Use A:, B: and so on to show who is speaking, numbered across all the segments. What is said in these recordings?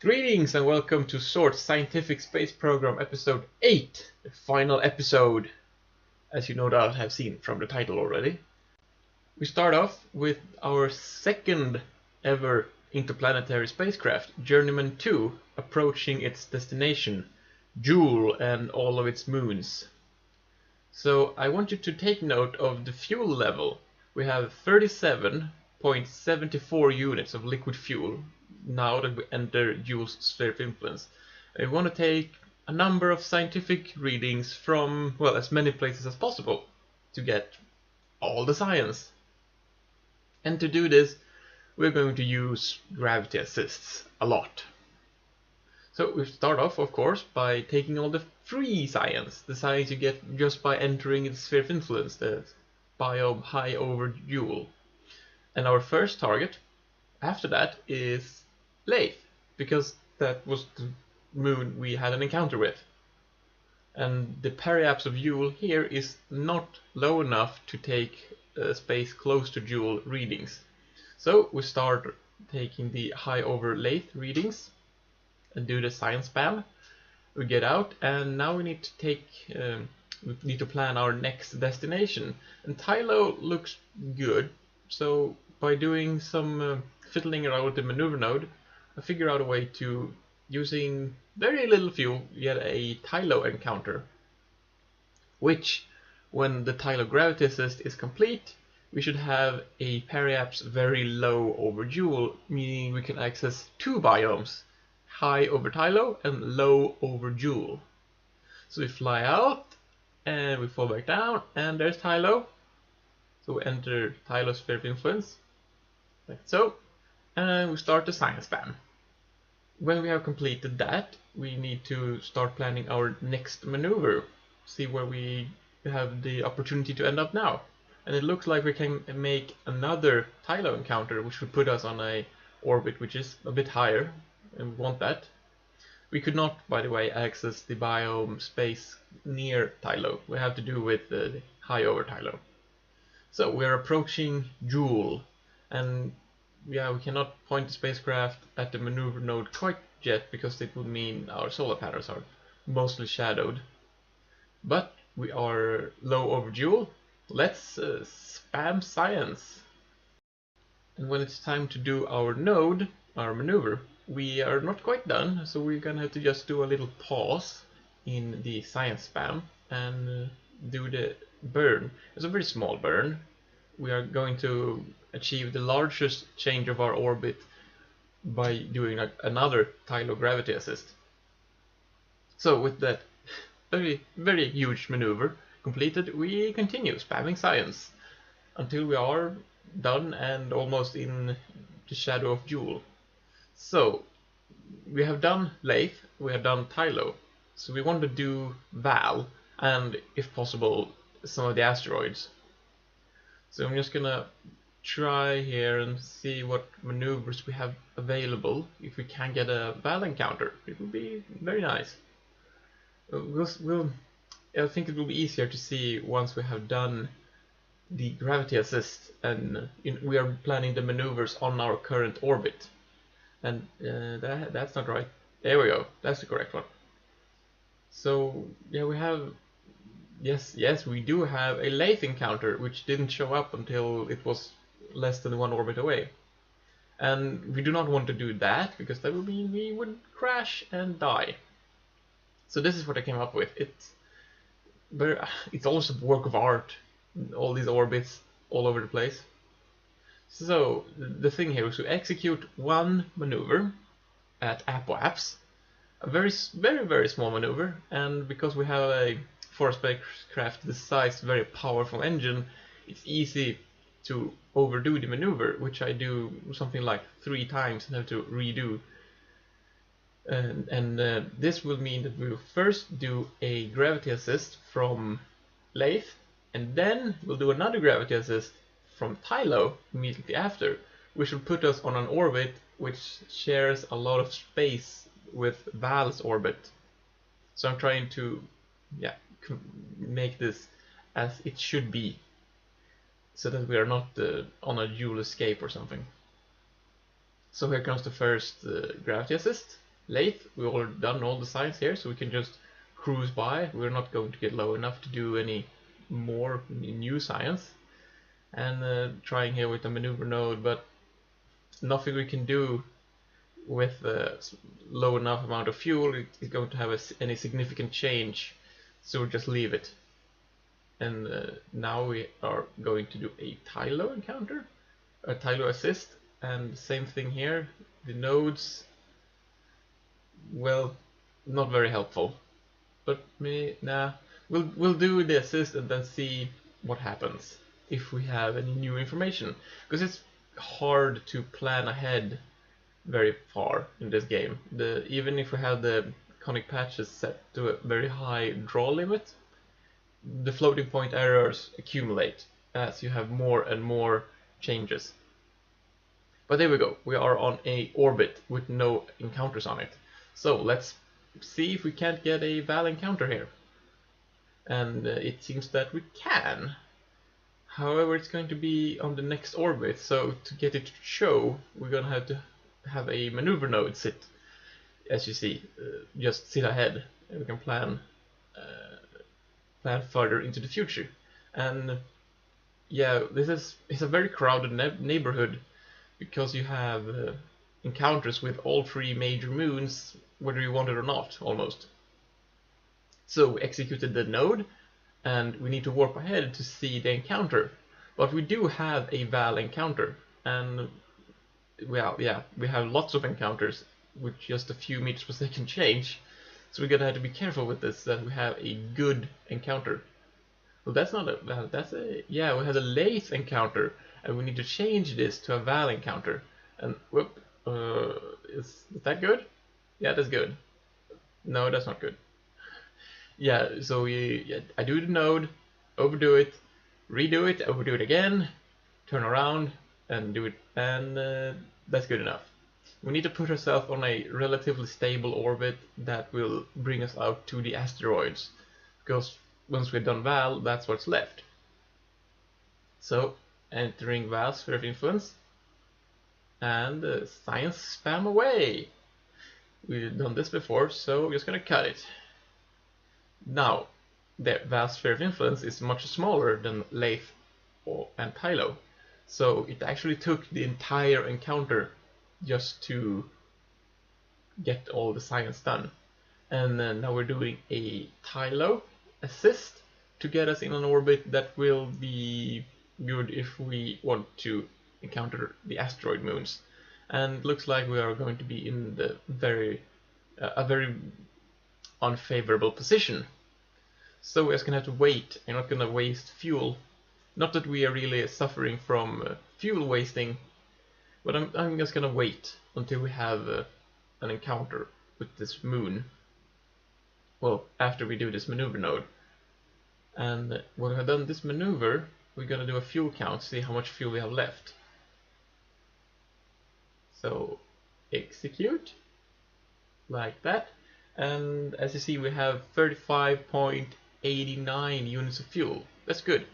A: Greetings and welcome to Zord's Scientific Space Program episode 8, the final episode, as you no doubt have seen from the title already. We start off with our second ever interplanetary spacecraft, Journeyman 2, approaching its destination, Jool and all of its moons. So I want you to take note of the fuel level. We have 37.74 units of liquid fuel now that we enter Jool's sphere of influence. We want to take a number of scientific readings from, well, as many places as possible to get all the science. And to do this, we're going to use gravity assists a lot. So we start off, of course, by taking all the free science, the science you get just by entering the sphere of influence, the biome high over Jool. And our first target after that is Lathe, because that was the moon we had an encounter with. And the periapse of Jool here is not low enough to take space close to Jool readings. So we start taking the high over Lathe readings and do the science spam. We get out, and now we need to plan our next destination. And Tylo looks good, so by doing some fiddling around with the maneuver node, I figure out a way to, using very little fuel, get a Tylo encounter. Which, when the Tylo gravity assist is complete, we should have a periapse very low over Jool, meaning we can access two biomes, high over Tylo and low over Jool. So we fly out and we fall back down, and there's Tylo. So we enter Tylo's sphere of influence, like so, and we start the science spam. When we have completed that, we need to start planning our next maneuver, see where we have the opportunity to end up now. And it looks like we can make another Tylo encounter, which would put us on a orbit which is a bit higher, and we want that. We could not, by the way, access the biome space near Tylo. We have to do with the high over Tylo. So we're approaching Jool, and yeah, we cannot point the spacecraft at the maneuver node quite yet, because it would mean our solar panels are mostly shadowed. But we are low over Jool. Let's spam science. And when it's time to do our node, our maneuver, we are not quite done, so we're gonna have to just do a little pause in the science spam and do the burn. It's a very small burn. We are going to achieve the largest change of our orbit by doing another Tylo gravity assist. So with that very huge maneuver completed, we continue spamming science until we are done and almost in the shadow of Jool. So we have done Lathe, we have done Tylo, so we want to do Val and, if possible, some of the asteroids. So I'm just gonna try here and see what maneuvers we have available. If we can get a Val encounter, it would be very nice. I think it will be easier to see once we have done the gravity assist and we are planning the maneuvers on our current orbit. And that's not right. There we go. That's the correct one. So yeah, we have, yes, we do have a Lathe encounter, which didn't show up until it was less than one orbit away. And we do not want to do that, because that would mean we would crash and die. So this is what I came up with. It's also a work of art, all these orbits all over the place. So the thing here is to execute one maneuver at apoapse, a very small maneuver, and because we have for a spacecraft this size, very powerful engine, it's easy to overdo the maneuver, which I do something like 3 times and have to redo. And this will mean that we will first do a gravity assist from Lathe, and then we'll do another gravity assist from Tylo immediately after, which will put us on an orbit which shares a lot of space with Val's orbit. So I'm trying to make this as it should be, so that we are not on a Joule escape or something. So here comes the first gravity assist. Lathe. We've already done all the science here, so we can just cruise by. We're not going to get low enough to do any more new science. And trying here with the maneuver node, but nothing we can do with low enough amount of fuel is going to have any significant change, so we'll just leave it. And now we are going to do a Tylo encounter, a Tylo assist, and same thing here. The nodes, well, not very helpful, but we'll do the assist and then see what happens if we have any new information, because it's hard to plan ahead very far in this game. Even if we have the conic patches set to a very high draw limit, the floating point errors accumulate as you have more and more changes. But there we go, we are on a orbit with no encounters on it. So let's see if we can't get a Val encounter here. And it seems that we can. However, it's going to be on the next orbit, so to get it to show, we're going to have a maneuver node sit, as you see, just sit ahead, and we can plan further into the future. And yeah, it's a very crowded neighborhood, because you have encounters with all three major moons, whether you want it or not, almost. So we executed the node, and we need to warp ahead to see the encounter. But we do have a Val encounter, and well, yeah, we have lots of encounters with just a few meters per second change. So we're gonna have to be careful with this, that we have a good encounter. Well, that's not a Val, yeah, we have a Lathe encounter, and we need to change this to a Val encounter. And whoop, is that good? Yeah, that's good. No, that's not good. Yeah, so I do the node, overdo it, redo it, overdo it again, turn around and do it, and that's good enough. We need to put ourselves on a relatively stable orbit that will bring us out to the asteroids, because once we're done Val, that's what's left. So, entering Val's sphere of influence, and science spam away. We've done this before, so we're just gonna cut it. Now, the Val's sphere of influence is much smaller than Lathe and Tylo, so it actually took the entire encounter just to get all the science done. And now we're doing a Tylo assist to get us in an orbit that will be good if we want to encounter the asteroid moons. And looks like we are going to be in the a very unfavorable position. So we're just gonna have to wait. I'm not gonna waste fuel. Not that we are really suffering from fuel wasting, but I'm just gonna wait until we have an encounter with this moon. Well, after we do this maneuver node. And when we've done this maneuver, we're gonna do a fuel count, see how much fuel we have left. So execute like that, and as you see, we have 35.89 units of fuel. That's good.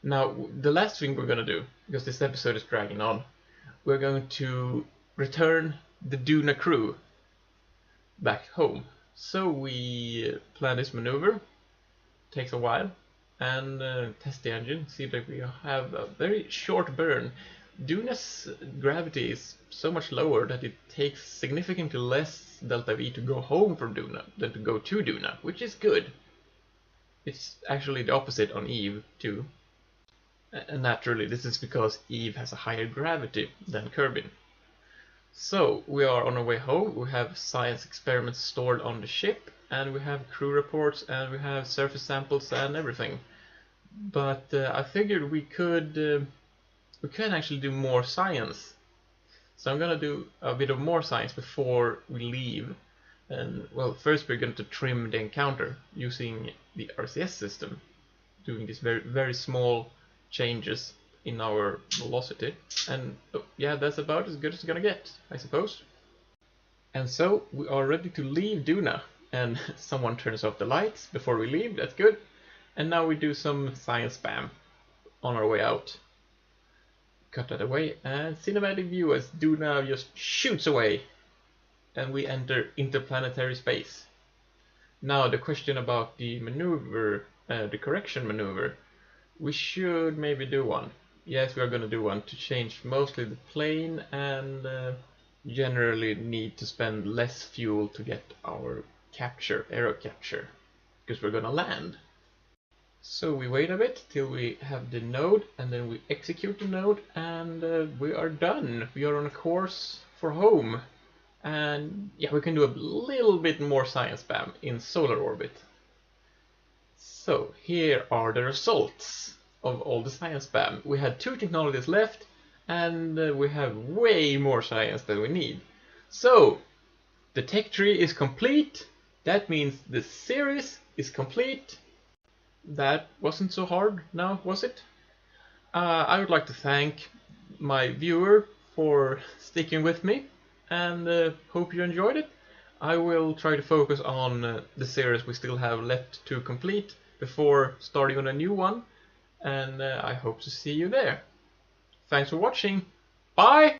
A: Now the last thing we're gonna do, because this episode is dragging on, we're going to return the Duna crew back home. So we plan this maneuver, takes a while, and test the engine, see that we have a very short burn. Duna's gravity is so much lower that it takes significantly less delta V to go home from Duna than to go to Duna, which is good. It's actually the opposite on Eve too. And naturally this is because Eve has a higher gravity than Kerbin. So we are on our way home, we have science experiments stored on the ship, and we have crew reports, and we have surface samples and everything. But I figured we can actually do more science. So I'm gonna do a bit of more science before we leave. And well, first we're going to trim the encounter using the RCS system, doing these very, very small changes in our velocity. And yeah, that's about as good as it's gonna get, I suppose. And so we are ready to leave Duna, and someone turns off the lights before we leave, that's good. And now we do some science spam on our way out. Cut that away, and cinematic view as Duna just shoots away. and we enter interplanetary space. Now the question about the maneuver, the correction maneuver, we should maybe do one. Yes, we are going to do one to change mostly the plane and generally need to spend less fuel to get our aero capture, because we're going to land. So we wait a bit till we have the node, and then we execute the node, and we are done. We are on a course for home. And yeah, we can do a little bit more science spam in solar orbit. So here are the results of all the science spam. We had 2 technologies left, and we have way more science than we need. So the tech tree is complete. That means the series is complete. That wasn't so hard now, was it? I would like to thank my viewer for sticking with me, and hope you enjoyed it. I will try to focus on the series we still have left to complete before starting on a new one, and I hope to see you there. Thanks for watching. Bye!